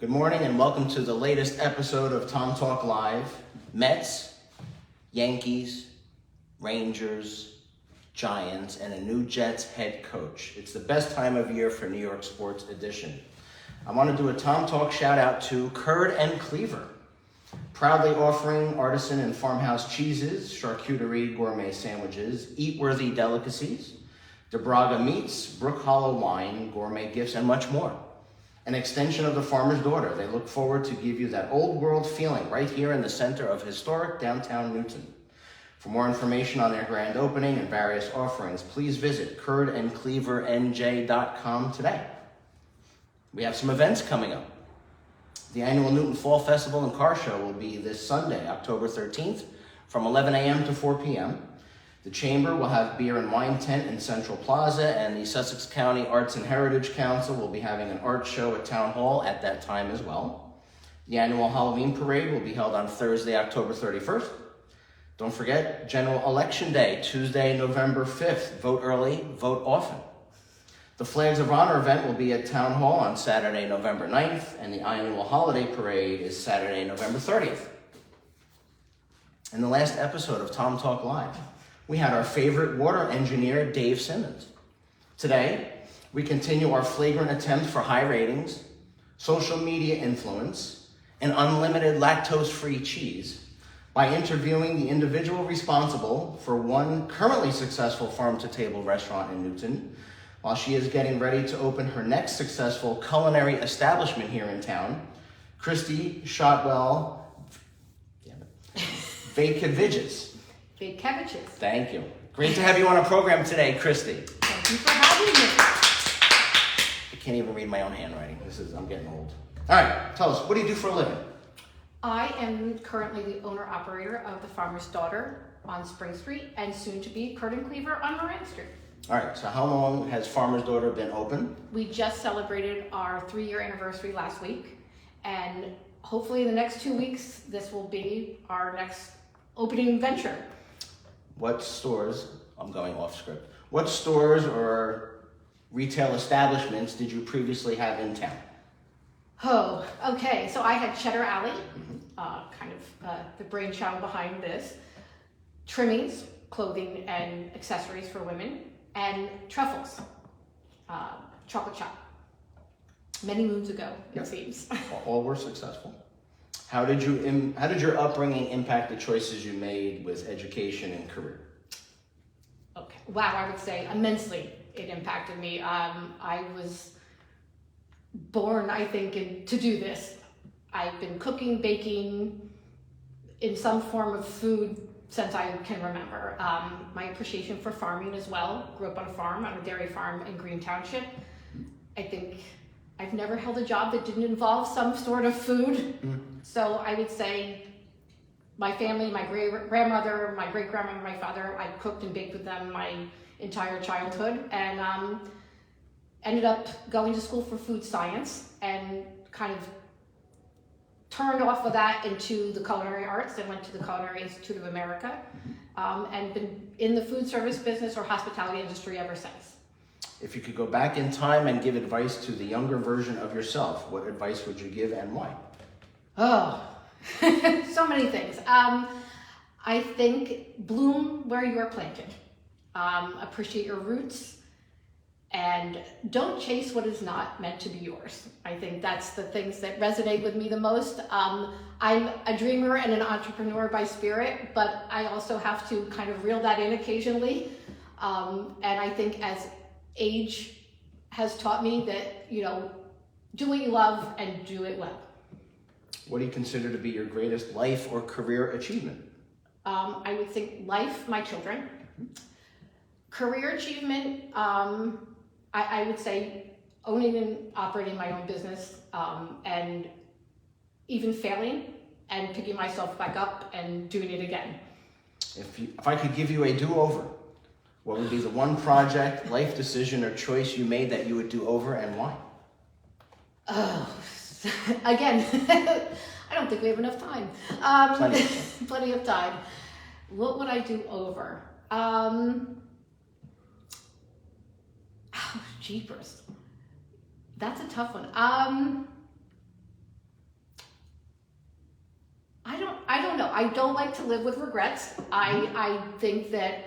Good morning and welcome to the latest episode of Tom Talk Live. Mets, Yankees, Rangers, Giants, and a new Jets head coach. It's the best time of year for New York Sports Edition. I want to do a Tom Talk shout out to Curd and Cleaver, proudly offering artisan and farmhouse cheeses, charcuterie, gourmet sandwiches, eat-worthy delicacies, DeBraga meats, Brook Hollow wine, gourmet gifts, and much more. An extension of the Farmer's Daughter. They look forward to give you that old world feeling right here in the center of historic downtown Newton. For more information on their grand opening and various offerings, please visit curdandcleavernj.com today. We have some events coming up. The annual Newton Fall Festival and Car Show will be this Sunday, October 13th, from 11 a.m. to 4 p.m. The Chamber will have beer and wine tent in Central Plaza, and the Sussex County Arts and Heritage Council will be having an art show at Town Hall at that time as well. The annual Halloween parade will be held on Thursday, October 31st. Don't forget, General Election Day, Tuesday, November 5th. Vote early, vote often. The Flags of Honor event will be at Town Hall on Saturday, November 9th, and the annual holiday parade is Saturday, November 30th. In the last episode of Tom Talk Live, we had our favorite water engineer, Dave Simmons. Today, we continue our flagrant attempt for high ratings, social media influence, and unlimited lactose-free cheese by interviewing the individual responsible for one currently successful farm-to-table restaurant in Newton, while she is getting ready to open her next successful culinary establishment here in town, Kristi Vaitkevicius. Vaitkevicius. Thank you. Great to have you on our program today, Kristi. Thank you for having me. I can't even read my own handwriting. I'm getting old. All right, tell us, what do you do for a living? I am currently the owner-operator of the Farmer's Daughter on Spring Street and soon to be Curd and Cleaver on Moran Street. All right, so how long has Farmer's Daughter been open? We just celebrated our 3-year anniversary last week, and hopefully in the next 2 weeks, this will be our next opening venture. What stores, I'm going off script, what stores or retail establishments did you previously have in town? Oh, okay. So I had Cheddar Alley, the brainchild behind this, Trimmings, clothing and accessories for women, and Truffles, chocolate shop. Many moons ago, it seems. All were successful. How did your upbringing impact the choices you made with education and career? Okay. Wow, I would say immensely it impacted me. I was born, I think, to do this. I've been cooking, baking, in some form of food since I can remember. My appreciation for farming as well. Grew up on a farm, on a dairy farm in Green Township. I think I've never held a job that didn't involve some sort of food. So I would say my family, my grandmother, my great-grandmother, my father, I cooked and baked with them my entire childhood, and ended up going to school for food science and kind of turned off of that into the culinary arts and went to the Culinary Institute of America, and been in the food service business or hospitality industry ever since. If you could go back in time and give advice to the younger version of yourself, what advice would you give and why? Oh, so many things. I think bloom where you are planted. Appreciate your roots and don't chase what is not meant to be yours. I think that's the things that resonate with me the most. I'm a dreamer and an entrepreneur by spirit, but I also have to kind of reel that in occasionally. And I think as age has taught me that, do what you love and do it well. What do you consider to be your greatest life or career achievement? I would think life, my children. Career achievement, I would say owning and operating my own business, and even failing and picking myself back up and doing it again. If I could give you a do-over, what would be the one project, life decision, or choice you made that you would do over and why? Oh, again, I don't think we have enough time. Plenty of time. What would I do over? Jeepers. That's a tough one. don't know. I don't like to live with regrets. I think that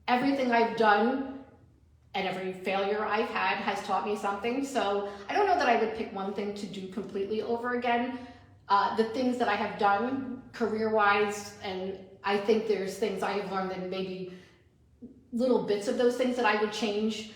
everything I've done and every failure I've had has taught me something. So I don't know that I would pick one thing to do completely over again. The things that I have done career-wise, and I think there's things I have learned and maybe little bits of those things that I would change.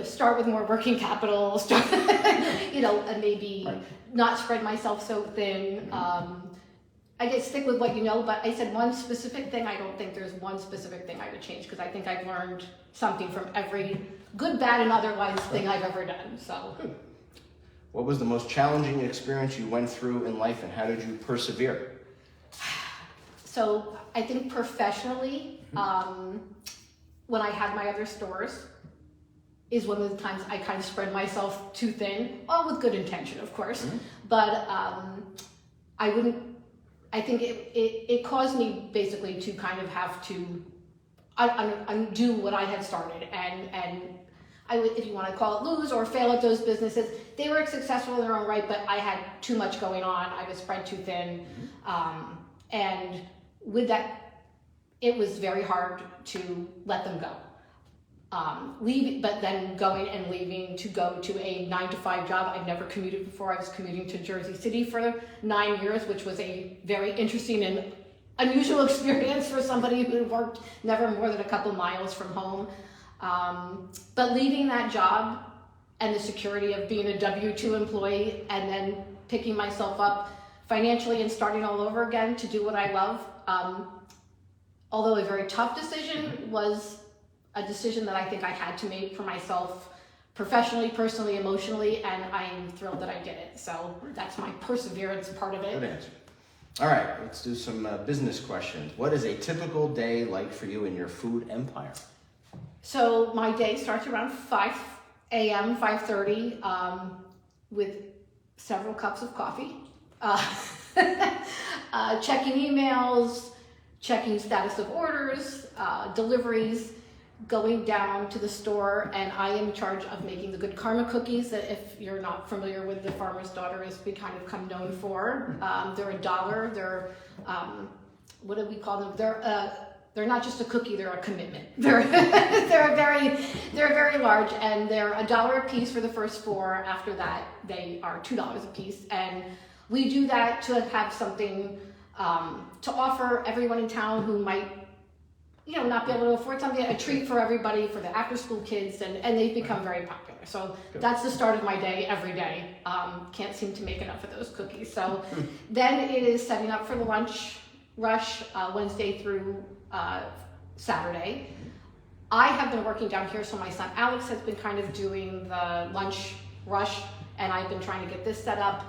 Start with more working capital, and maybe not spread myself so thin. I guess stick with what you know, but I said one specific thing. I don't think there's one specific thing I would change, because I think I've learned something from every good, bad, and otherwise thing I've ever done. So. Good. What was the most challenging experience you went through in life, and how did you persevere? So I think professionally, when I had my other stores, is one of the times I kind of spread myself too thin, all with good intention, of course. But I think it caused me basically to kind of have to undo what I had started, and I would, if you want to call it lose or fail at those businesses. They were successful in their own right, but I had too much going on. I was spread too thin. And with that, it was very hard to let them go. But then going and leaving to go to a 9-to-5 job. I've never commuted before. I was commuting to Jersey City for 9 years, which was a very interesting and unusual experience for somebody who worked never more than a couple miles from home. But leaving that job and the security of being a W-2 employee, and then picking myself up financially and starting all over again to do what I love, although a very tough decision, was a decision that I think I had to make for myself professionally, personally, emotionally, and I'm thrilled that I did it. So that's my perseverance part of it. Good answer. All right, let's do some business questions. What is a typical day like for you in your food empire? So my day starts around 5 a.m., 5:30, with several cups of coffee, checking emails, checking status of orders, deliveries, going down to the store, and I am in charge of making the good karma cookies that, if you're not familiar with the Farmer's Daughter, is we kind of come known for. They're $1. They're, what do we call them? They're not just a cookie, they're a commitment. They're very large, and they're $1 a piece for the first 4. After that, they are $2 a piece. And we do that to have something to offer everyone in town who might not be able to afford something, a treat for everybody, for the after-school kids, and they've become very popular. So that's the start of my day every day. Can't seem to make enough of those cookies. So then it is setting up for the lunch rush, Wednesday through Saturday. I have been working down here, so my son Alex has been kind of doing the lunch rush, and I've been trying to get this set up.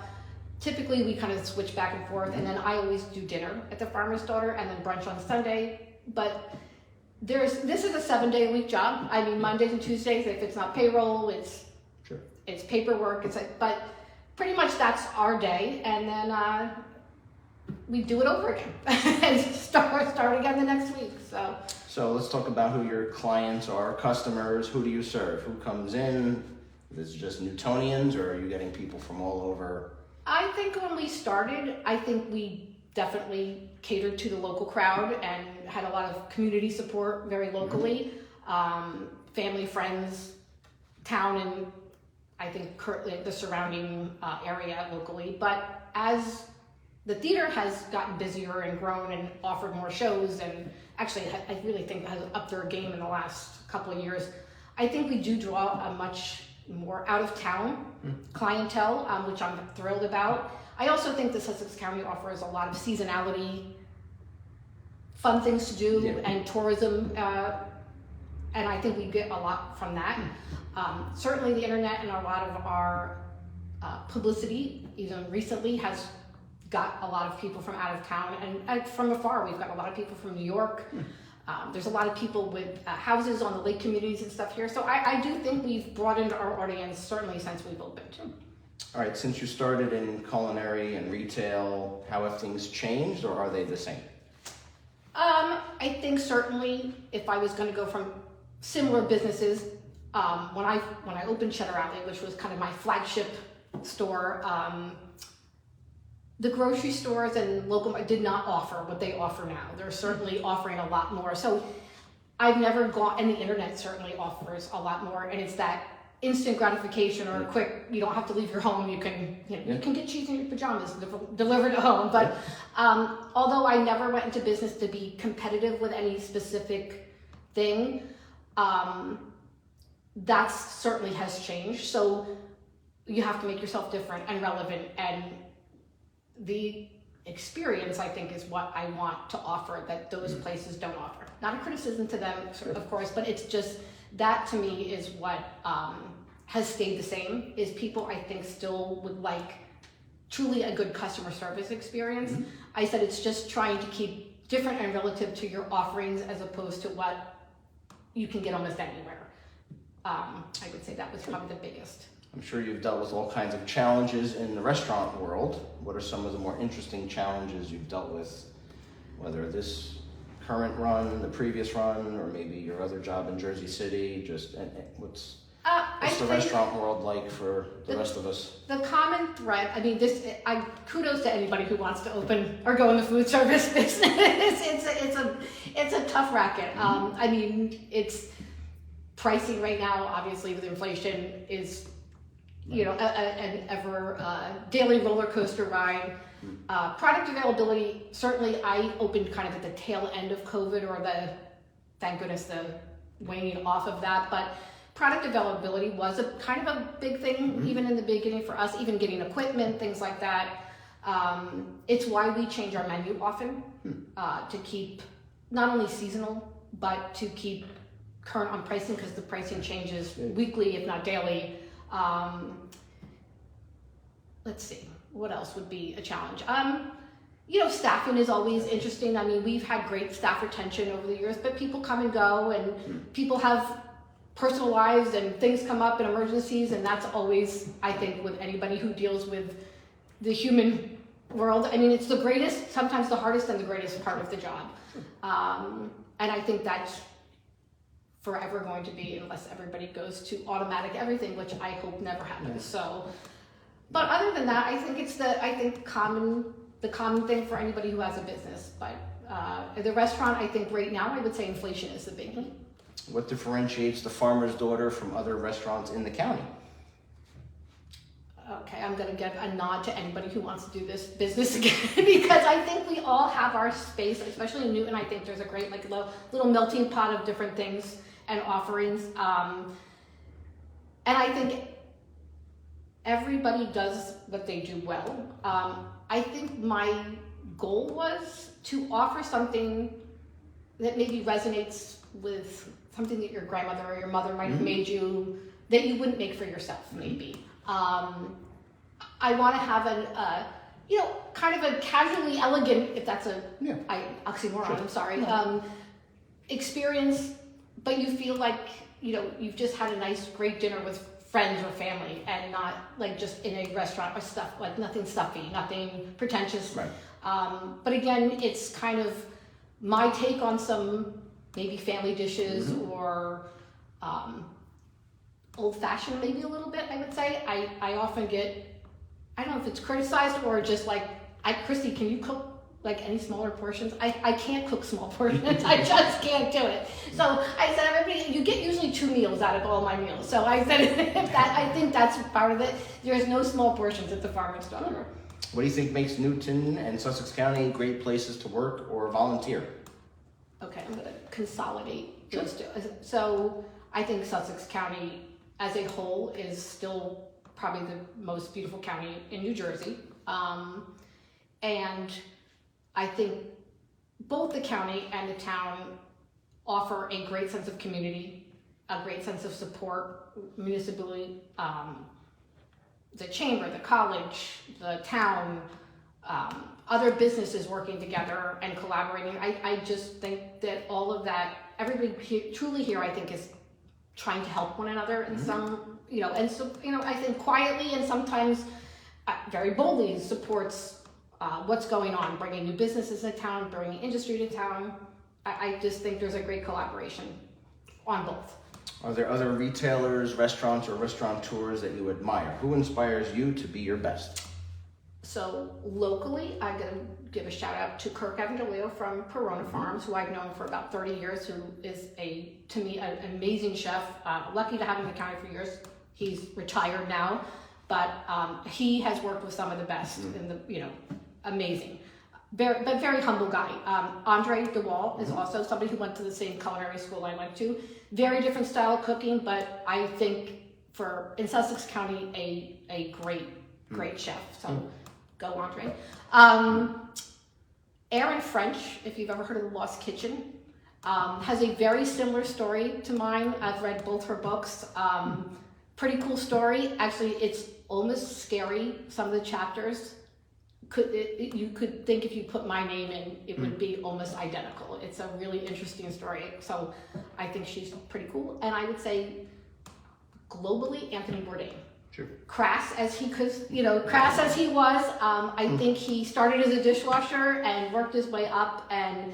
Typically we kind of switch back and forth, and then I always do dinner at the Farmer's Daughter and then brunch on Sunday. But this is a 7-day-a-week job. I mean, Mondays and Tuesdays, if it's not payroll, it's paperwork. But pretty much that's our day, and then we do it over again and start again the next week. So let's talk about who your clients are, customers. Who do you serve? Who comes in? Is it just Newtonians, or are you getting people from all over? I think when we started, I think we definitely catered to the local crowd and had a lot of community support very locally. Family, friends, town, and I think currently the surrounding area locally. But as the theater has gotten busier and grown and offered more shows, and actually I really think has upped their game in the last couple of years, I think we do draw a much more out-of-town clientele, which I'm thrilled about. I also think the Sussex County offers a lot of seasonality, fun things to do, and tourism, and I think we get a lot from that. Certainly the internet and a lot of our publicity, even recently, has got a lot of people from out of town, and from afar. We've got a lot of people from New York. There's a lot of people with houses on the lake communities and stuff here. So I do think we've broadened our audience, certainly since we've opened. All right, since you started in culinary and retail, how have things changed, or are they the same? I think certainly if I was going to go from similar businesses, when I opened Cheddar Alley, which was kind of my flagship store, the grocery stores and local did not offer what they offer now. They're certainly offering a lot more. So I've never gone, and the internet certainly offers a lot more, and it's that instant gratification or quick, you don't have to leave your home, you can, you can get cheese in your pajamas delivered at home. But although I never went into business to be competitive with any specific thing, that certainly has changed. So you have to make yourself different and relevant, and the experience, I think, is what I want to offer that those places don't offer. Not a criticism to them, of course, but it's just that to me is what has stayed the same, is people I think still would like truly a good customer service experience. I said it's just trying to keep different and relative to your offerings as opposed to what you can get almost anywhere. I would say that was probably the biggest. I'm sure you've dealt with all kinds of challenges in the restaurant world. What are some of the more interesting challenges you've dealt with, whether this current run, the previous run, or maybe your other job in Jersey City? Just what's the restaurant world like for the rest of us? The common thread, I mean, kudos to anybody who wants to open or go in the food service business. It's a tough racket. I mean, it's pricing right now, obviously with inflation, is an ever daily roller coaster ride. Product availability, certainly I opened kind of at the tail end of COVID, or thank goodness, the waning off of that. But product availability was a kind of a big thing, even in the beginning for us, even getting equipment, things like that. It's why we change our menu often, to keep not only seasonal, but to keep current on pricing, because the pricing changes weekly, if not daily. Let's see, what else would be a challenge? Staffing is always interesting. I mean, we've had great staff retention over the years, but people come and go, and people have personal lives, and things come up in emergencies, and that's always, I think, with anybody who deals with the human world. I mean, it's the greatest, sometimes the hardest and the greatest part of the job. And I think that's forever going to be, unless everybody goes to automatic everything, which I hope never happens. So, but other than that, I think it's the common thing for anybody who has a business. But the restaurant, I think right now, I would say inflation is the biggie. What differentiates the Farmer's Daughter from other restaurants in the county? Okay, I'm gonna give a nod to anybody who wants to do this business again, because I think we all have our space, especially in Newton. I think there's a great little melting pot of different things and offerings. And I think everybody does what they do well. I think my goal was to offer something that maybe resonates with something that your grandmother or your mother might have made you, that you wouldn't make for yourself, maybe. I want to have kind of a casually elegant, if that's oxymoron, I'm sorry, experience, but you feel like, you've just had a nice, great dinner with friends or family, and not like just in a restaurant or stuff, like nothing stuffy, nothing pretentious. Right. But again, it's kind of my take on some maybe family dishes, or old-fashioned maybe a little bit, I would say. I often get, I don't know if it's criticized or just like, Kristi, can you cook like any smaller portions? I can't cook small portions. I just can't do it. So I said, everybody, you get usually 2 meals out of all my meals. So I said, I think that's part of it. There's no small portions at the Farmer's Daughter. What do you think makes Newton and Sussex County great places to work or volunteer? Okay, I'm gonna consolidate those two. So I think Sussex County as a whole is still probably the most beautiful county in New Jersey. And I think both the county and the town offer a great sense of community, a great sense of support, municipally, the chamber, the college, the town, other businesses working together and collaborating. I just think that all of that, everybody truly here, I think, is trying to help one another in some, and so, I think quietly and sometimes very boldly supports what's going on, bringing new businesses to town, bringing industry to town. I just think there's a great collaboration on both. Are there other retailers, restaurants, or restaurateurs that you admire? Who inspires you to be your best? So locally, I'm gonna give a shout out to Kirk Avendolio from Perona Farms, who I've known for about 30 years, who is to me, an amazing chef. Lucky to have him in the county for years. He's retired now, but he has worked with some of the best in the, amazing. But very humble guy. Andre DeWall is also somebody who went to the same culinary school I went to. Very different style of cooking, but I think in Sussex County, a great chef. So go Andre. Erin French, if you've ever heard of The Lost Kitchen, has a very similar story to mine. I've read both her books. Pretty cool story. Actually, it's almost scary, some of the chapters. You could think if you put my name in, it would be almost identical. It's a really interesting story. So I think she's pretty cool. And I would say globally, Anthony Bourdain. Sure. Crass as he was, I think he started as a dishwasher and worked his way up, and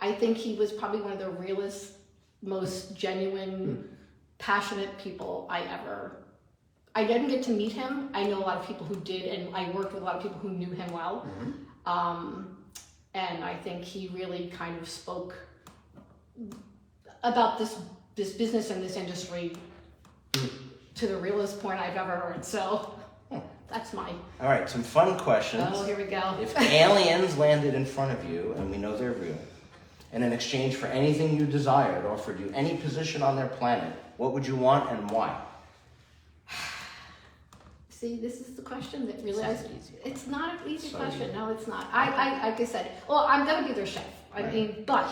I think he was probably one of the realest, most genuine, passionate people I didn't get to meet him. I know a lot of people who did, and I worked with a lot of people who knew him well. And I think he really kind of spoke about this business and this industry to the realest point I've ever heard. So that's mine. All right, some fun questions. Oh, here we go. If aliens landed in front of you, and we know they're real, and in exchange for anything you desired, offered you any position on their planet, what would you want and why? See, this is the question that really it's not an easy So question. easy. No, it's not. I like I said, well, I'm gonna be their chef. I mean, but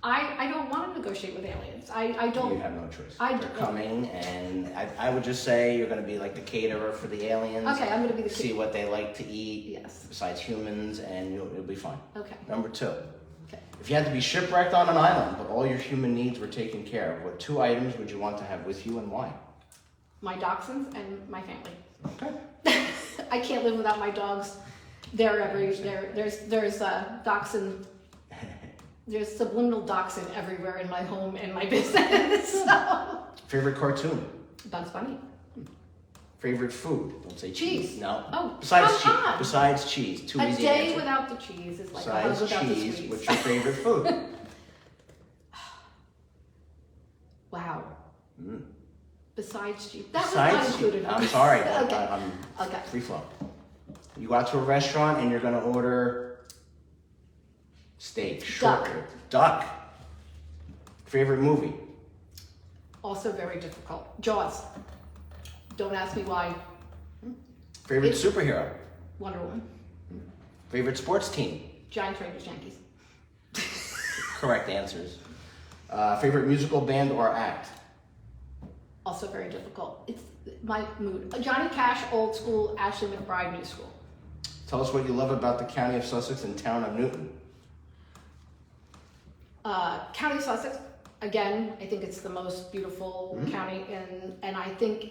I don't want to negotiate with aliens. I don't. You have no choice. They're coming, and I would just say you're going to be like the caterer for the aliens. Okay, I'm gonna be the See what they like to eat. Yes. Besides humans, and you'll be fine. Okay. Number 2. Okay. If you had to be shipwrecked on an island, but all your human needs were taken care of, what 2 items would you want to have with you and why? My dachshunds and my family. Okay. I can't live without my dogs. They're everywhere. There's dachshund. There's subliminal dachshund everywhere in my home and my business. So. Favorite cartoon? Bugs Bunny. Favorite food? Don't say cheese. Cheese. No. Oh, Besides come cheese. on. Besides cheese. Too A easy day answer. without the cheese is like a hug Besides without the cheese, sweets. what's your favorite food? Wow. Besides cheese. That Besides was not included. cheese. I'm sorry. But Okay. I'm Okay. free flow. You go out to a restaurant and you're going to order steak. Duck. Duck. Favorite movie? Also very difficult. Jaws. Don't ask me why. Favorite It's- superhero? Wonder Woman. Favorite sports team? Giants, Rangers, Yankees. Correct answers. Favorite musical band or act? Also very difficult. It's my mood. Johnny Cash, old school. Ashley McBryde, new school. Tell us what you love about the county of Sussex and town of Newton. County of Sussex. Again, I think it's the most beautiful county, and I think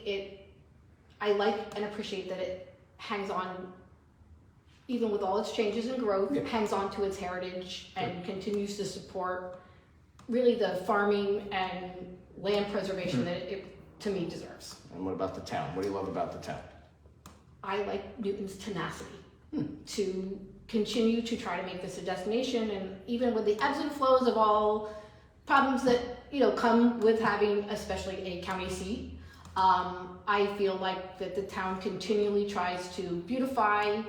I like and appreciate that it hangs on, even with all its changes and growth, Yeah. hangs on to its heritage and continues to support really the farming and land preservation that it, to me, deserves. And what about the town? What do you love about the town? I like Newton's tenacity to continue to try to make this a destination, and even with the ebbs and flows of all problems that come with having especially a county seat, I feel like that the town continually tries to beautify,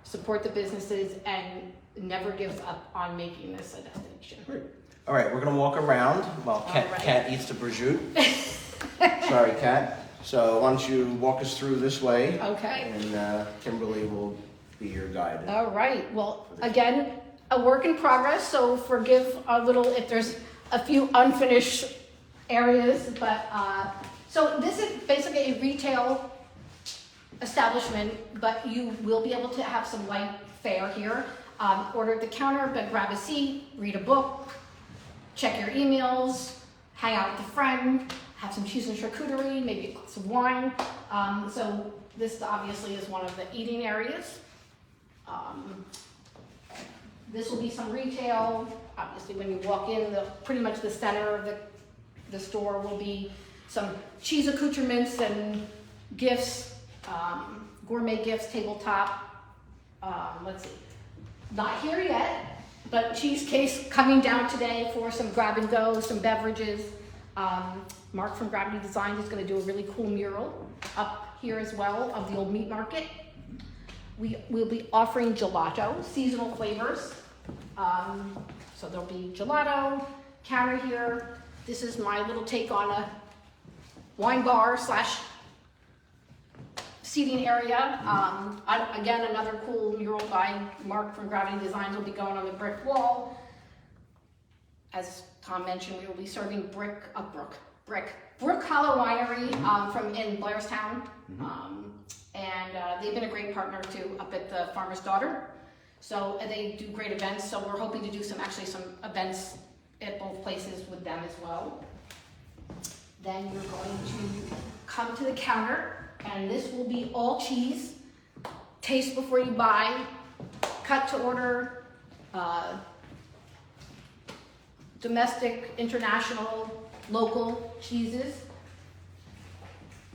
support the businesses, and never gives up on making this a destination. Great. All right, we're gonna walk around while All right. Kat eats the prosciutto. Sorry, Kat. So why don't you walk us through this way? Okay. And Kimberly will be your guide. All right. Well, again, a work in progress, so forgive a little if there's a few unfinished areas, but so this is basically a retail establishment, but you will be able to have some light fare here. Order at the counter, but grab a seat, read a book, check your emails, hang out with a friend, have some cheese and charcuterie, maybe a glass of wine. So this obviously is one of the eating areas. This will be some retail. Obviously, when you walk in, pretty much the center of the store will be some cheese accoutrements and gifts, gourmet gifts, tabletop, let's see, not here yet, but Cheesecase coming down today for some grab and go, some beverages. Mark from Gravity Design is going to do a really cool mural up here as well of the old meat market. We will be offering gelato, seasonal flavors. So there'll be gelato counter here. This is my little take on a wine bar slash seating area. Again, another cool mural by Mark from Gravity Designs will be going on the brick wall. As Tom mentioned, we will be serving Brook Hollow Winery from in Blairstown. And they've been a great partner too up at the Farmer's Daughter. So and they do great events. So we're hoping to do some events at both places with them as well. Then you're going to come to the counter, and this will be all cheese. Taste before you buy, cut to order, domestic, international, local cheeses.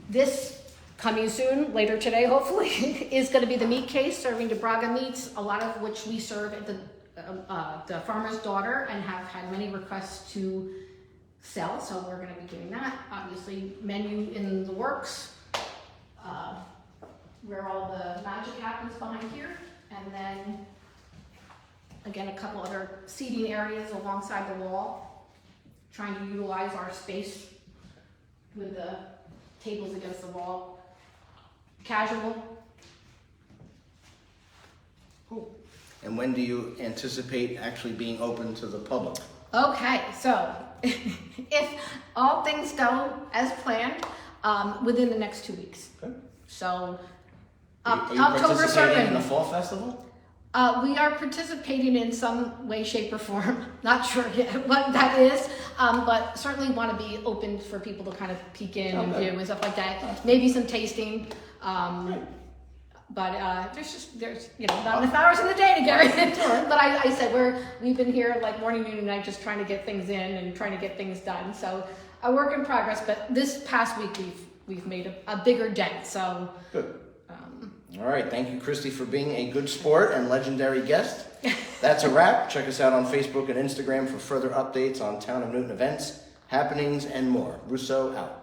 This coming soon, later today hopefully, is going to be the meat case, serving DeBraga meats, a lot of which we serve at the Farmer's Daughter and have had many requests to sell, so we're going to be doing that. Obviously, menu in the works, where all the magic happens behind here, and then again a couple other seating areas alongside the wall, trying to utilize our space with the tables against the wall. Casual. Cool. And when do you anticipate actually being open to the public? Okay, so if all things go as planned, within the next 2 weeks. Okay. So Are you October participating 2nd. in the fall festival? We are participating in some way, shape, or form. Not sure yet what that is, but certainly want to be open for people to kind of peek in and view and stuff like that. Maybe some tasting. But there's not enough hours in the day to get everything done. But I said we've been here like morning, noon, and night just trying to get things in and trying to get things done. So a work in progress. But this past week we've made a bigger dent. So Good. All right, thank you, Kristi, for being a good sport and legendary guest. That's a wrap. Check us out on Facebook and Instagram for further updates on Town of Newton events, happenings, and more. Russo out.